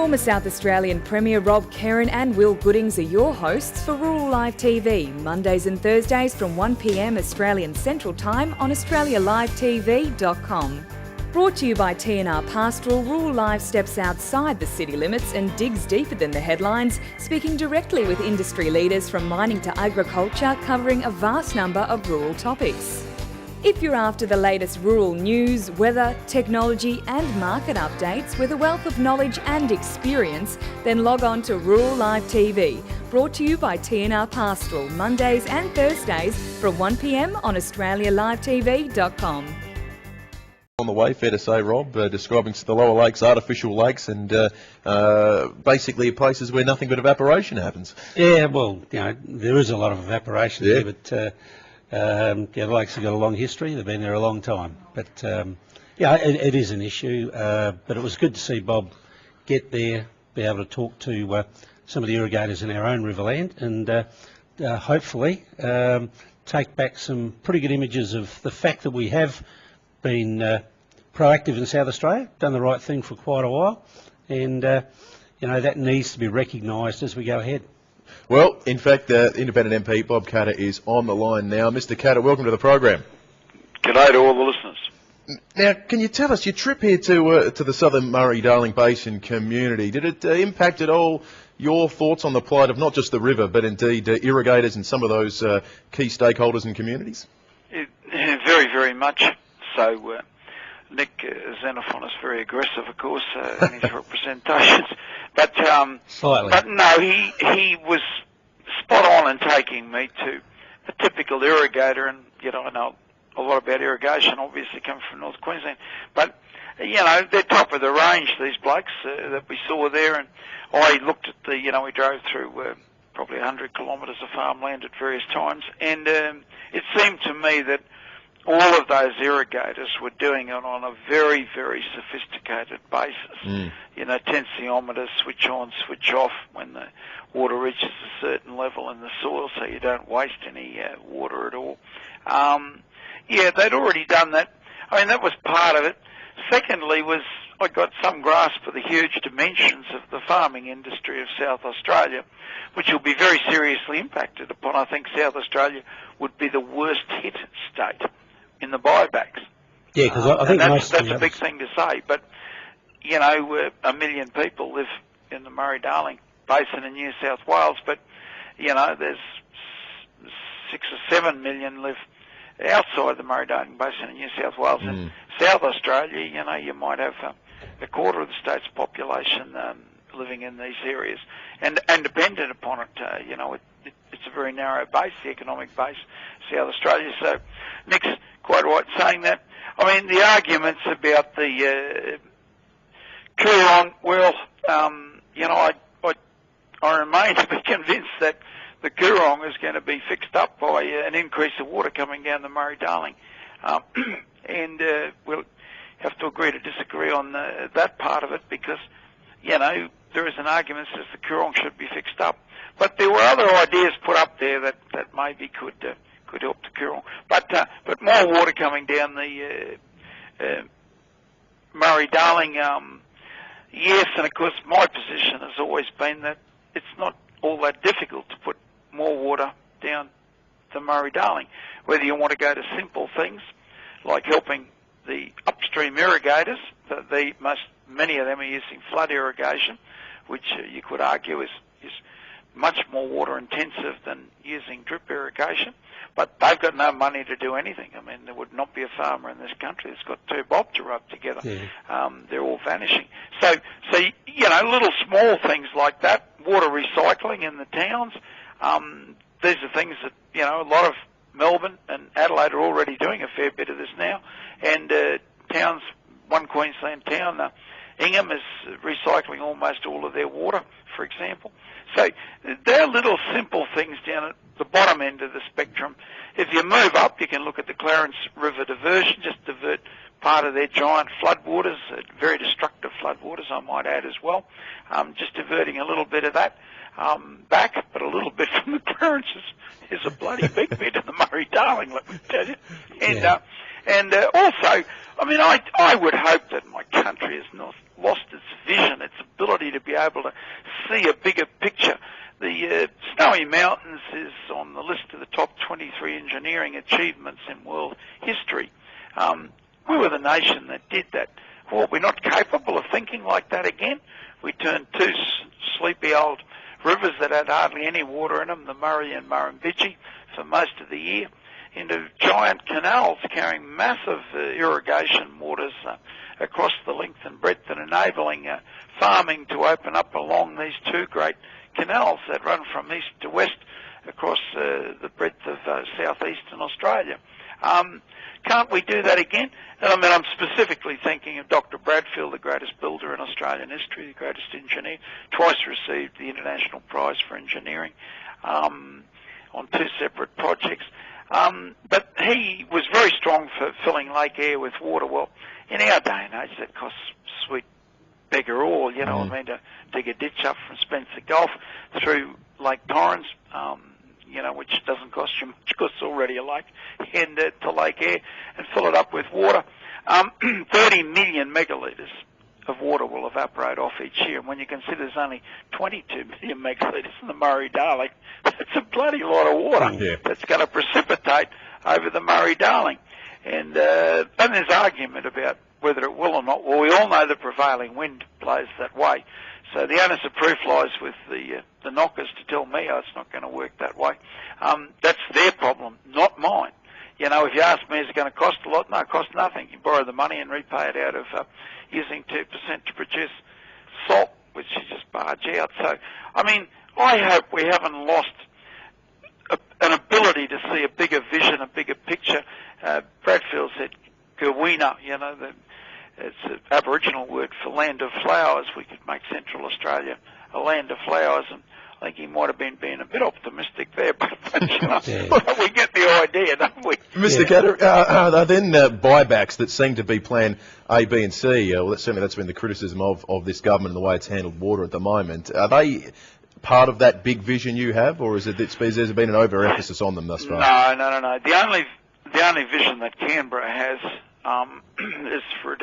Former South Australian Premier Rob Kerrin and Will Goodings are your hosts for Rural Live TV, Mondays and Thursdays from 1 p.m. Australian Central Time on AustraliaLiveTV.com. Brought to you by TNR Pastoral, Rural Live steps outside the city limits and digs deeper than the headlines, speaking directly with industry leaders from mining to agriculture, covering a vast number of rural topics. If you're after the latest rural news, weather, technology and market updates with a wealth of knowledge and experience, then log on to Rural Live TV, brought to you by TNR Pastoral, Mondays and Thursdays from 1 p.m. on AustraliaLiveTV.com. On the way, fair to say, Rob, describing the lower lakes, artificial lakes, and basically places where nothing but evaporation happens. Yeah, well, there is a lot of evaporation there, but the lakes have got a long history. They've been there a long time. But, it is an issue. But it was good to see Bob get there, be able to talk to some of the irrigators in our own riverland, and hopefully take back some pretty good images of the fact that we have been proactive in South Australia, done the right thing for quite a while, and that needs to be recognised as we go ahead. Well, in fact, Independent MP Bob Catter is on the line now. Mr. Catter, welcome to the program. G'day to all the listeners. Now, can you tell us, your trip here to the Southern Murray-Darling Basin community, did it impact at all your thoughts on the plight of not just the river, but indeed irrigators and some of those key stakeholders and communities? Very, very much. So Nick Xenophon is very aggressive, of course, in his representations. But no, he was spot on in taking me to a typical irrigator, and I know a lot about irrigation, obviously coming from North Queensland. But they're top of the range, these blokes that we saw there. And I looked at we drove through probably 100 kilometres of farmland at various times, and it seemed to me that all of those irrigators were doing it on a very, very sophisticated basis. Tensiometers, switch on, switch off when the water reaches a certain level in the soil, so you don't waste any water at all. They'd already done that. I mean, that was part of it. Secondly I got some grasp of the huge dimensions of the farming industry of South Australia, which will be very seriously impacted upon. I think South Australia would be the worst hit state in the buybacks. Yeah, because I think that's a big thing to say. But, 1 million people live in the Murray-Darling Basin in New South Wales, but, there's 6 or 7 million live outside the Murray-Darling Basin in New South Wales. In South Australia, you might have a quarter of the state's population living in these areas. And dependent upon it, it's a very narrow base, the economic base, South Australia. So Nick's quite right saying that. I mean, the arguments about the Coorong, well, I remain to be convinced that the Coorong is going to be fixed up by an increase of water coming down the Murray-Darling. And we'll have to agree to disagree on that part of it, because, there is an argument that says the Coorong should be fixed up. But there were other ideas put up there that maybe could help the Coorong. But more water coming down the Murray-Darling, yes, and of course my position has always been that it's not all that difficult to put more water down the Murray-Darling. Whether you want to go to simple things like helping the upstream irrigators, many of them are using flood irrigation, which you could argue is much more water intensive than using drip irrigation, but they've got no money to do anything. I mean, there would not be a farmer in this country that's got 2 bob to rub together. Yeah. They're all vanishing. So little small things like that, water recycling in the towns, these are things that, a lot of Melbourne and Adelaide are already doing a fair bit of this now, and towns, one Queensland town, Ingham is recycling almost all of their water, for example. So there are little simple things down at the bottom end of the spectrum. If you move up, you can look at the Clarence River diversion, just divert part of their giant floodwaters, very destructive floodwaters, I might add as well, just diverting a little bit of that back, but a little bit from the Clarence is a bloody big bit of the Murray-Darling, let me tell you. And also, I mean, I would hope that my country has not lost its vision, its ability to be able to see a bigger picture. The Snowy Mountains is on the list of the top 23 engineering achievements in world history. We were the nation that did that. Well, we're not capable of thinking like that again. We turned two sleepy old rivers that had hardly any water in them, the Murray and Murrumbidgee, for most of the year, into giant canals carrying massive irrigation waters across the length and breadth, and enabling farming to open up along these two great canals that run from east to west across the breadth of southeastern Australia. Can't we do that again? And I mean, I'm specifically thinking of Dr. Bradfield, the greatest builder in Australian history, the greatest engineer, twice received the International Prize for Engineering on two separate projects. But he was very strong for filling Lake Eyre with water. Well, in our day and age, that costs sweet beggar all, you know what I mean, to dig a ditch up from Spencer Gulf through Lake Torrens, you know, which doesn't cost you much because it's already a lake, and to Lake Eyre and fill it up with water. 30 million megalitres of water will evaporate off each year, and when you consider there's only 22 million megalitres in the Murray-Darling, that's a bloody lot of water that's going to precipitate over the Murray-Darling. And there's argument about whether it will or not. Well, we all know the prevailing wind blows that way. So the onus of proof lies with the knockers to tell me, oh, it's not going to work that way. That's their problem, not mine. You know, if you ask me, is it going to cost a lot? No, it costs nothing. You borrow the money and repay it out of using 2% to produce salt, which you just barge out. So, I mean, I hope we haven't lost an ability to see a bigger vision, a bigger picture. Bradfield said Gowina, you know, it's an Aboriginal word for land of flowers. We could make Central Australia a land of flowers, and I think he might have been being a bit optimistic there, but you know, we get the idea, don't we? Mr. Catter, are there then buybacks that seem to be plan A, B and C? Well, certainly that's been the criticism of this government and the way it's handled water at the moment. Are they part of that big vision you have, or is it that there's been an overemphasis on them thus far? No. The only vision that Canberra has is for a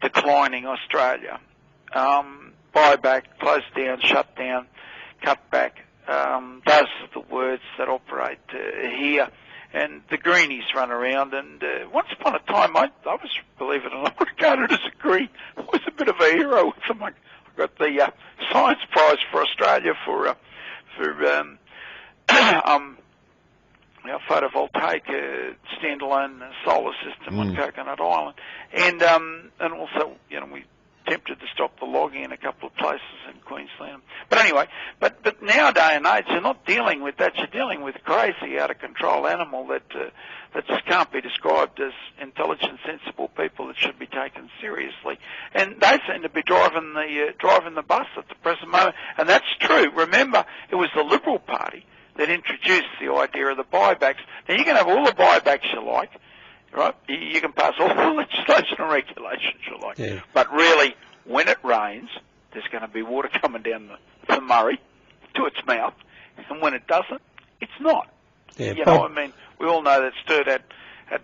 declining Australia. Buyback, close down, shut down, cut back. Those are the words that operate here. And the greenies run around. And once upon a time, I was, believe it or not, regarded as a green. I was a bit of a hero with them. I got the Science Prize for Australia for photovoltaic standalone solar system on Coconut Island, and also, you know, we attempted to stop the logging in a couple of places in Queensland. But anyway, but nowadays and age, you're not dealing with that. You're dealing with a crazy, out of control animal that just can't be described as intelligent, sensible people that should be taken seriously. And they seem to be driving the bus at the present moment, and that's true. Remember, it was the Liberal Party that introduced the idea of the buybacks. Now, you can have all the buybacks you like, right? You can pass all the legislation and regulations you like. But really, when it rains, there's going to be water coming down the Murray to its mouth, and when it doesn't, it's not. You know, I mean, we all know that Sturt had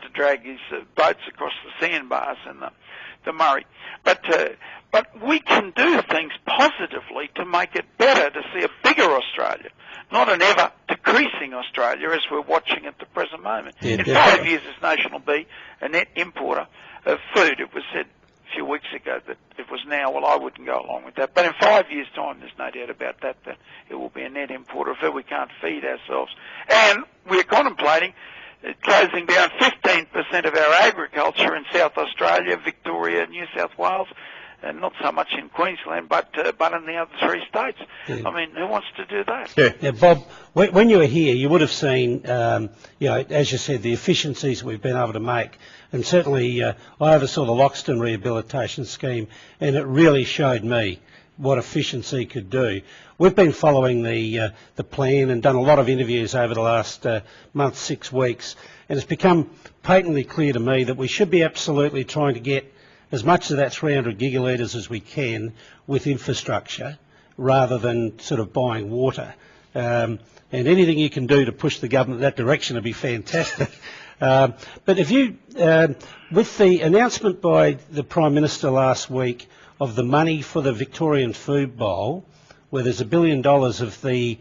to drag his boats across the sandbars in the Murray. But we can do things positively to make it better, to see a bigger Australia, not an ever decreasing Australia as we're watching at the present moment. In 5 years, this nation will be a net importer of food. It was said a few weeks ago that it was now. Well, I wouldn't go along with that. But in 5 years' time, there's no doubt about that it will be a net importer of food. We can't feed ourselves. And we're contemplating closing down 15% of our agriculture in South Australia, Victoria, New South Wales, and not so much in Queensland, but in the other three states. I mean, who wants to do that? Yeah, Bob, when you were here, you would have seen, you know, as you said, the efficiencies we've been able to make. And certainly, I oversaw the Loxton Rehabilitation Scheme, and it really showed me what efficiency could do. We've been following the plan and done a lot of interviews over the last month, 6 weeks, and it's become patently clear to me that we should be absolutely trying to get as much of that 300 gigalitres as we can with infrastructure rather than sort of buying water. And anything you can do to push the government in that direction would be fantastic. But if you, with the announcement by the Prime Minister last week of the money for the Victorian Food Bowl, where there's $1 billion of the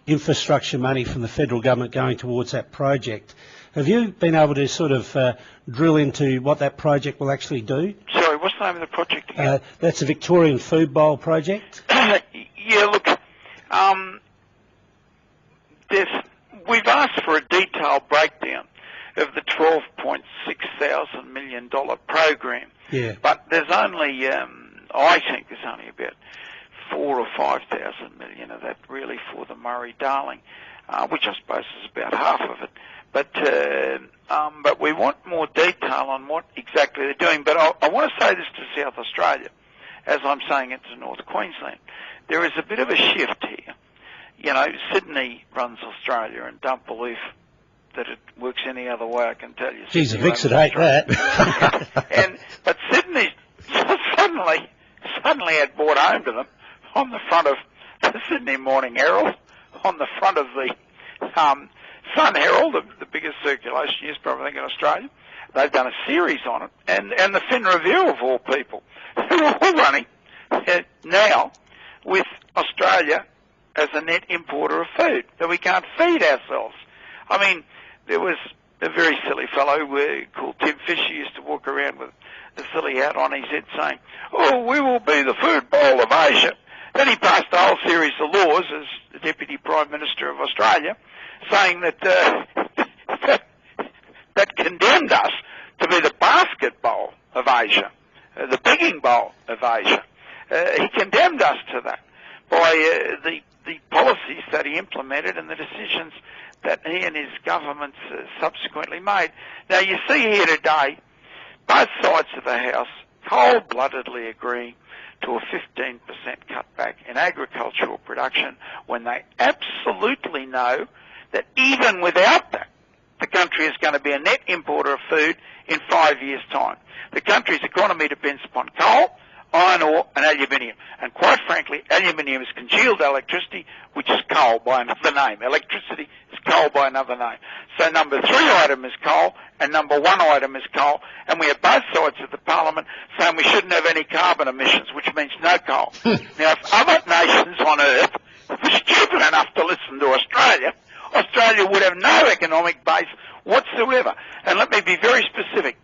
infrastructure money from the federal government going towards that project. Have you been able to sort of drill into what that project will actually do? Sorry, what's the name of the project again? That's the Victorian Food Bowl project. Yeah, look, we've asked for a detailed breakdown of the $12.6 thousand million program. Yeah. But there's only, I think there's only about 4,000 or 5,000 million of that really for the Murray-Darling, which I suppose is about half of it. But we want more detail on what exactly they're doing. But I want to say this to South Australia, as I'm saying it to North Queensland. There is a bit of a shift here. You know, Sydney runs Australia, and don't believe that it works any other way, I can tell you. Geez, the Vix would hate that. But Sydney suddenly had brought home to them on the front of the Sydney Morning Herald, on the front of the Sun Herald, the biggest circulation newspaper I think in Australia. They've done a series on it, and the Fin Review of all people, who are all running now with Australia as a net importer of food, that we can't feed ourselves. I mean, there was a very silly fellow called Tim Fisher used to walk around with a silly hat on his head saying, "Oh, we will be the food bowl of Asia." Then he passed a whole series of laws as the Deputy Prime Minister of Australia, saying that that condemned us to be the basket bowl of Asia, the pigging bowl of Asia. He condemned us to that by the policies that he implemented and the decisions that he and his governments subsequently made. Now, you see here today, both sides of the House cold-bloodedly agreeing to a 15% cutback in agricultural production when they absolutely know that even without that, the country is going to be a net importer of food in 5 years' time. The country's economy depends upon coal, iron ore and aluminium. And quite frankly, aluminium is congealed electricity, which is coal by another name. Electricity is coal by another name. So number 3 item is coal, and number 1 item is coal. And we have both sides of the parliament saying we shouldn't have any carbon emissions, which means no coal. Now, if other nations on earth were stupid enough to listen to Australia, Australia would have no economic base whatsoever. And let me be very specific.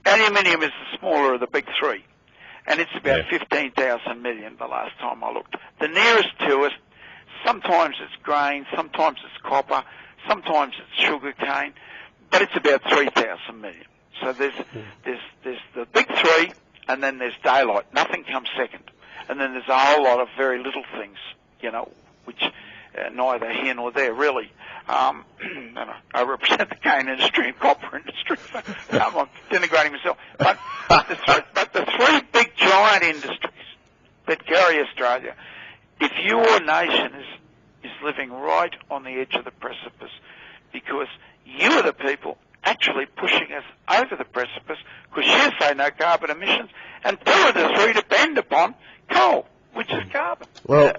Aluminium is the smaller of the big 3. And it's about 15,000 million the last time I looked. The nearest to us, sometimes it's grain, sometimes it's copper, sometimes it's sugar cane, but it's about 3,000 million. So there's the big 3, and then there's daylight. Nothing comes second. And then there's a whole lot of very little things, you know, which neither here nor there really. And I represent the cane industry and copper industry, so I'm denigrating myself. But the 3 big giant industries that carry Australia, if your nation is living right on the edge of the precipice, because you are the people actually pushing us over the precipice, because you say no carbon emissions, and 2 of the 3 depend upon coal, which is carbon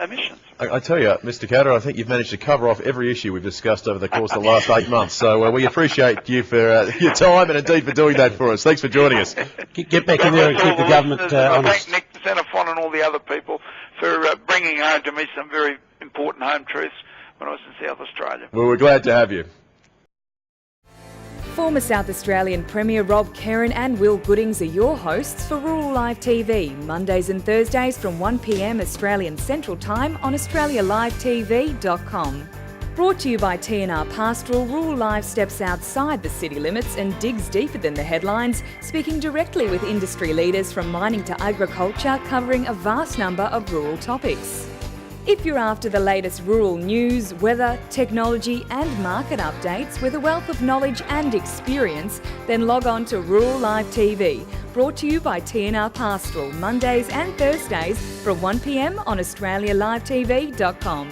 emissions. I tell you, Mr. Catter, I think you've managed to cover off every issue we've discussed over the course of the last 8 months. So we appreciate you for your time and indeed for doing that for us. Thanks for joining us. Get back in there and keep the government honest. I thank Nick Xenophon and all the other people for bringing home to me some very important home truths when I was in South Australia. Well, we're glad to have you. Former South Australian Premier Rob Kerrin and Will Goodings are your hosts for Rural Live TV, Mondays and Thursdays from 1 p.m. Australian Central Time on AustraliaLiveTV.com. Brought to you by TNR Pastoral, Rural Live steps outside the city limits and digs deeper than the headlines, speaking directly with industry leaders from mining to agriculture, covering a vast number of rural topics. If you're after the latest rural news, weather, technology and market updates with a wealth of knowledge and experience, then log on to Rural Live TV, brought to you by TNR Pastoral, Mondays and Thursdays from 1 p.m. on AustraliaLiveTV.com.